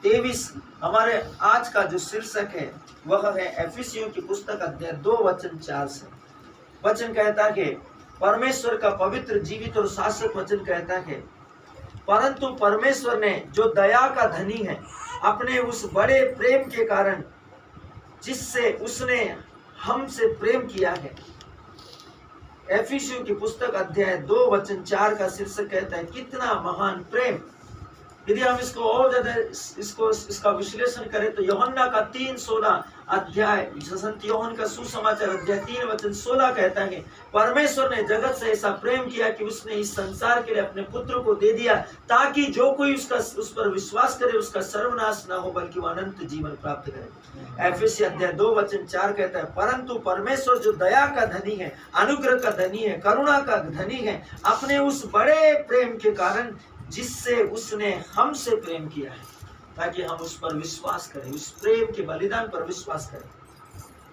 23 हमारे आज का जो शीर्षक है वह है एफिसियों की पुस्तक अध्याय 2 वचन 4 से। वचन कहता है परमेश्वर का पवित्र जीवित और शाश्वत वचन कहता है, परंतु परमेश्वर ने जो दया का धनी है अपने उस बड़े प्रेम के कारण जिससे उसने हमसे प्रेम किया है। एफिसियों की पुस्तक अध्याय 2 वचन 4 का शीर्षक कहता है कितना महान प्रेम। यदि हम इसको और ज्यादा इसका विश्लेषण करें तो यूहन्ना का 3:16 अध्याय, संत यूहन्ना का सुसमाचार अध्याय 3 वचन 16 कहता है परमेश्वर ने जगत से ऐसा प्रेम किया कि उसने इस संसार के लिए अपने पुत्र को दे दिया ताकि जो कोई उस पर विश्वास करे उसका सर्वनाश ना हो बल्कि वो अनंत जीवन प्राप्त करे। एफिसी अध्याय 2 वचन 4 कहता है परंतु परमेश्वर जो दया का धनी है, अनुग्रह का धनी है, करुणा का धनी है, अपने उस बड़े प्रेम के कारण जिससे उसने हमसे प्रेम किया है ताकि हम उस पर विश्वास करें, उस प्रेम के बलिदान पर विश्वास करें।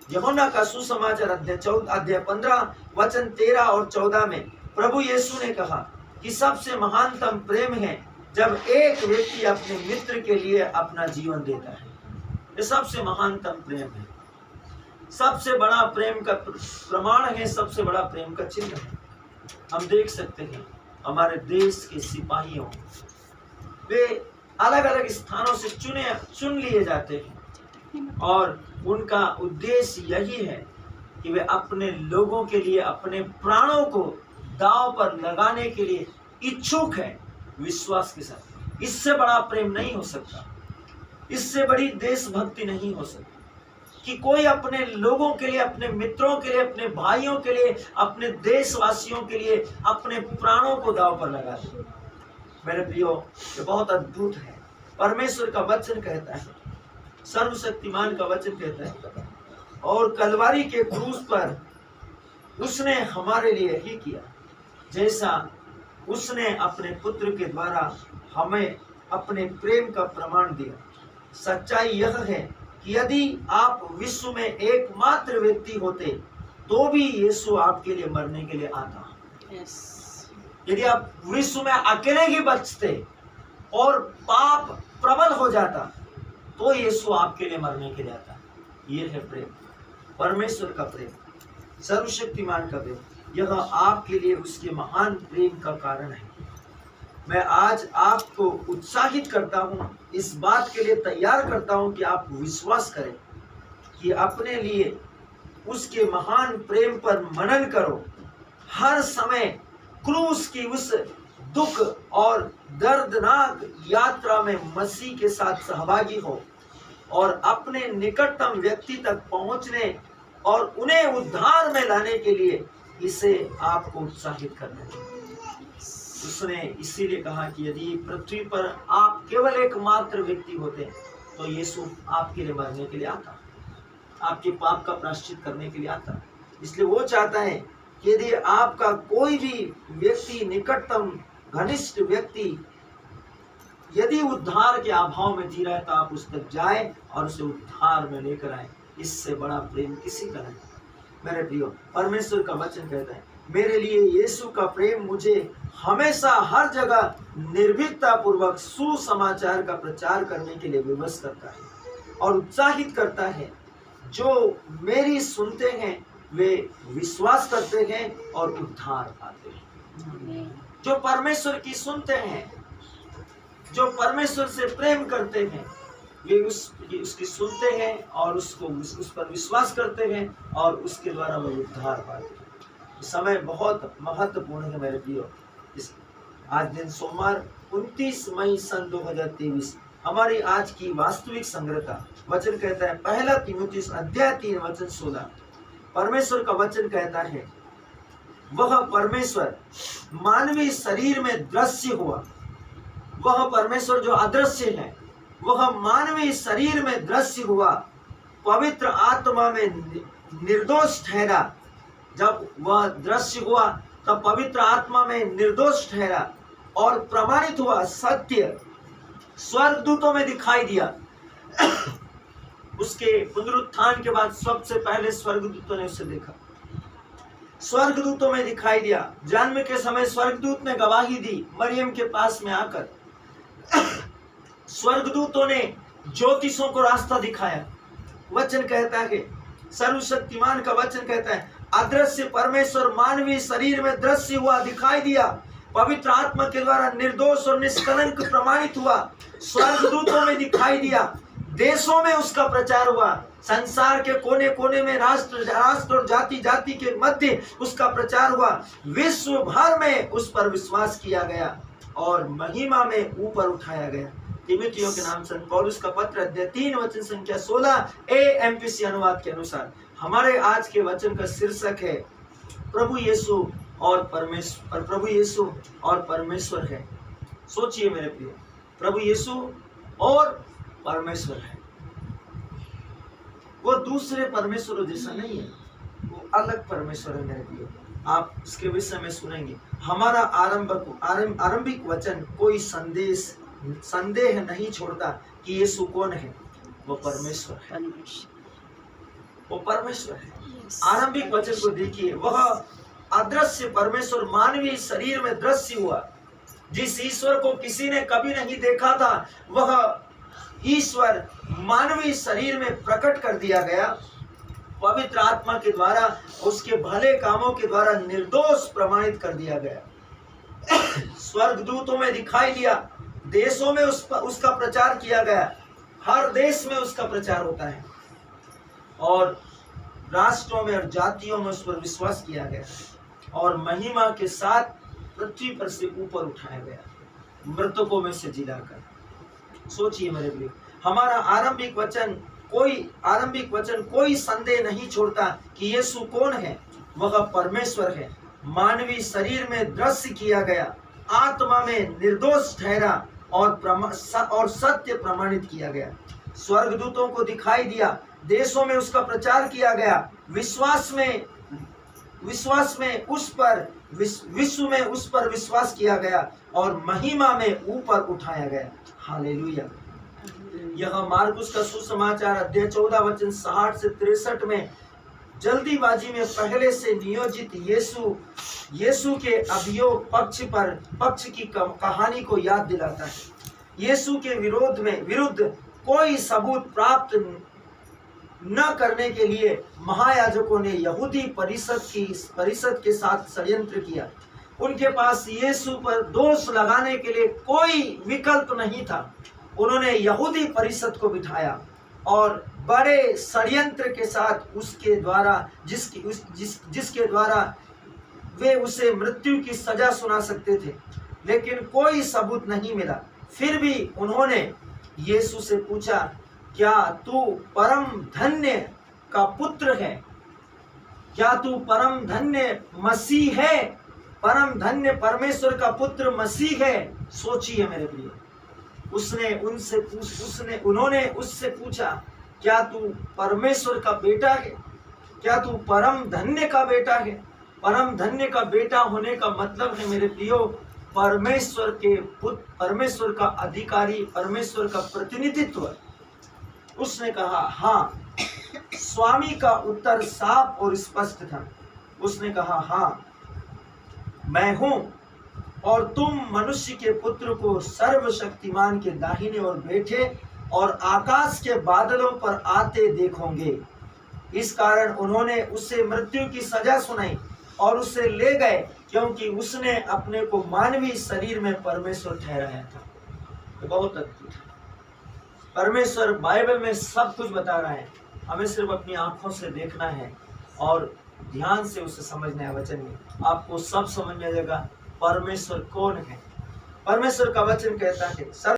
यूहन्ना का सुसमाचार अध्याय 15 वचन 13 और 14 में प्रभु यीशु ने कहा कि सबसे महानतम प्रेम है जब एक व्यक्ति अपने मित्र के लिए अपना जीवन देता है। ये सबसे महानतम प्रेम है, सबसे बड़ा प्रेम का प्रमाण है, सबसे बड़ा प्रेम का चिन्ह है। हम देख सकते हैं हमारे देश के सिपाहियों, वे अलग अलग स्थानों से चुन लिए जाते हैं और उनका उद्देश्य यही है कि वे अपने लोगों के लिए अपने प्राणों को दांव पर लगाने के लिए इच्छुक हैं विश्वास के साथ। इससे बड़ा प्रेम नहीं हो सकता, इससे बड़ी देशभक्ति नहीं हो सकती कि कोई अपने लोगों के लिए, अपने मित्रों के लिए, अपने भाइयों के लिए, अपने देशवासियों के लिए अपने प्राणों को दांव पर लगा दे। मेरे प्रियो, ये बहुत अद्भुत है। परमेश्वर का वचन कहता है, सर्वशक्तिमान का वचन कहता है, और कलवारी के क्रूस पर उसने हमारे लिए ही किया जैसा उसने अपने पुत्र के द्वारा हमें अपने प्रेम का प्रमाण दिया। सच्चाई यह है कि यदि आप विश्व में एकमात्र व्यक्ति होते तो भी यीशु आपके लिए मरने के लिए आता। यदि आप विश्व में अकेले ही बचते और पाप प्रबल हो जाता तो यीशु आपके लिए मरने के लिए आता। ये है प्रेम, परमेश्वर का प्रेम, सर्वशक्तिमान का प्रेम। यह आपके लिए उसके महान प्रेम का कारण है। मैं आज आपको उत्साहित करता हूं, इस बात के लिए तैयार करता हूं कि आप विश्वास करें कि अपने लिए उसके महान प्रेम पर मनन करो। हर समय क्रूस की उस दुख और दर्दनाक यात्रा में मसीह के साथ सहभागी हो और अपने निकटतम व्यक्ति तक पहुंचने और उन्हें उद्धार में लाने के लिए इसे आपको उत्साहित करना है। उसने इसीलिए कहा कि यदि पृथ्वी पर आप केवल एकमात्र व्यक्ति होते तो यीशु आपके लिए मरने के लिए आता, आपके पाप का प्रायश्चित करने के लिए आता। इसलिए वो चाहता है कि यदि आपका कोई भी व्यक्ति, निकटतम घनिष्ठ व्यक्ति यदि उद्धार के अभाव में जी रहा है तो आप उस तक जाए और उसे उद्धार में लेकर आए। इससे बड़ा प्रेम किसी का नहीं। मेरे प्रियो, परमेश्वर का वचन कहता है मेरे लिए यीशु का प्रेम मुझे हमेशा हर जगह निर्भीकता पूर्वक सुसमाचार का प्रचार करने के लिए विवश करता है और उत्साहित करता है। जो मेरी सुनते हैं वे विश्वास करते हैं और उद्धार पाते हैं। जो परमेश्वर की सुनते हैं, जो परमेश्वर से प्रेम करते हैं, वे उसकी सुनते हैं और उस पर विश्वास करते हैं और उसके द्वारा वे उद्धार पाते हैं। समय बहुत महत्वपूर्ण है मेरे प्रियो। आज दिन सोमवार 29 मई सन 2023 हमारी आज की वास्तविक संग्रहता। वचन कहता है पहला तीमुथियुस अध्याय 3 वचन 16। परमेश्वर का वचन कहता है वह परमेश्वर मानवीय शरीर में दृश्य हुआ। वह परमेश्वर जो अदृश्य है वह मानवीय शरीर में दृश्य हुआ, पवित्र आत्मा में निर्दोष ठहरा। जब वह दृश्य हुआ तब पवित्र आत्मा में निर्दोष ठहरा और प्रमाणित हुआ सत्य स्वर्गदूतों में दिखाई दिया। उसके पुनरुत्थान के बाद सबसे पहले स्वर्गदूतों ने उसे देखा, स्वर्गदूतों में दिखाई दिया। जन्म के समय स्वर्गदूत ने गवाही दी मरियम के पास में आकर। स्वर्गदूतों ने ज्योतिषों को रास्ता दिखाया। वचन कहता है कि सर्वशक्तिमान का वचन कहता है, अदृश्य परमेश्वर मानवीय शरीर में दृश्य हुआ, दिखाई दिया, पवित्र आत्मा के द्वारा निर्दोष और निष्कलंक प्रमाणित हुआ, स्वर्गदूतों में दिखाई दिया, देशों में उसका प्रचार हुआ, संसार के कोने कोने में, राष्ट्र राष्ट्र और जाति जाति के मध्य उसका प्रचार हुआ, विश्व भर में उस पर विश्वास किया गया और महिमा में ऊपर उठाया गया। तिमुथियों के नाम संत पौलुस का पत्र अध्याय 3 वचन संख्या 16 AMPC अनुवाद के अनुसार हमारे आज के वचन का शीर्षक है प्रभु यीशु और परमेश्वर। प्रभु यीशु और परमेश्वर है। सोचिए मेरे प्रिय, प्रभु यीशु और परमेश्वर है। वो दूसरे परमेश्वर जैसा नहीं है, वो अलग परमेश्वर है मेरे प्रिय। आप इसके विषय में सुनेंगे। हमारा आरंभिक वचन कोई संदेह नहीं छोड़ता कि यीशु कौन है। वो परमेश्वर है, वो परमेश्वर है। आरंभिक वचन को देखिए, वह अदृश्य परमेश्वर मानवीय शरीर में दृश्य हुआ। जिस ईश्वर को किसी ने कभी नहीं देखा था, वह ईश्वर मानवीय शरीर में प्रकट कर दिया गया। पवित्र आत्मा के द्वारा, उसके भले कामों के द्वारा निर्दोष प्रमाणित कर दिया गया। स्वर्गदूतों में दिखाई दिया, देशों में उसका प्रचार किया गया, हर देश में उसका प्रचार होता है और राष्ट्रों में और जातियों में उस पर विश्वास किया गया और महिमा के साथ पृथ्वी पर से ऊपर उठाया गया, मृतकों में से जिलाकर। सोचिए मेरे लिए, हमारा आरंभिक वचन कोई संदेह नहीं छोड़ता कि यीशु कौन है। वह परमेश्वर है, मानवीय शरीर में दृश्य किया गया, आत्मा में निर्दोष ठहरा और सत्य प्रमाणित किया गया। स्वर्गदूतों को दिखाई दिया, देशों में उसका प्रचार किया गया, विश्व में उस पर विश्वास किया गया और महिमा में ऊपर उठाया गया। हालेलुया। यह मार्कुस का सुसमाचार अध्याय 14 वचन 60 से 63 में जल्दीबाजी में पहले से नियोजित यीशु के अभियोग पक्ष की कहानी को याद दिलाता है। यीशु के विरुद्ध कोई सबूत प्राप्त न करने के लिए महायाजकों ने यहूदी परिषद के साथ षड्यंत्र किया। उनके पास यीशु पर दोष लगाने के लिए कोई विकल्प नहीं था। उन्होंने यहूदी परिषद को बिठाया और बड़े षड्यंत्र के साथ उसके द्वारा जिसके द्वारा वे उसे मृत्यु की सजा सुना सकते थे, लेकिन कोई सबूत नहीं मिला। फिर भी उन्होंने यीशु से पूछा, क्या तू परम धन्य का पुत्र है? क्या तू परम धन्य मसीह है? परम धन्य परमेश्वर का पुत्र मसीह है। सोचिए मेरे प्रिय, उन्होंने उससे पूछा, क्या तू परमेश्वर का बेटा है? क्या तू परम धन्य का बेटा है? परम धन्य का बेटा होने का मतलब है मेरे प्रियो, परमेश्वर के पुत्र, परमेश्वर का अधिकारी, परमेश्वर का प्रतिनिधित्व। उसने कहा हाँ। स्वामी का उत्तर साफ और स्पष्ट था। उसने कहा हाँ, मैं हूं और तुम मनुष्य के पुत्र को सर्वशक्तिमान के दाहिने ओर बैठे और आकाश के बादलों पर आते देखोगे। इस कारण उन्होंने उसे मृत्यु की सजा सुनाई और उसे ले गए, क्योंकि उसने अपने को मानवीय शरीर में परमेश्वर ठहराया था। तो बहुत अद्भुत है। परमेश्वर बाइबल में सब कुछ बता रहा है, हमें सिर्फ अपनी आंखों से देखना है और ध्यान से उसे समझना है। वचन में आपको सब समझ में आ जाएगा परमेश्वर कौन है। परमेश्वर का वचन कहता है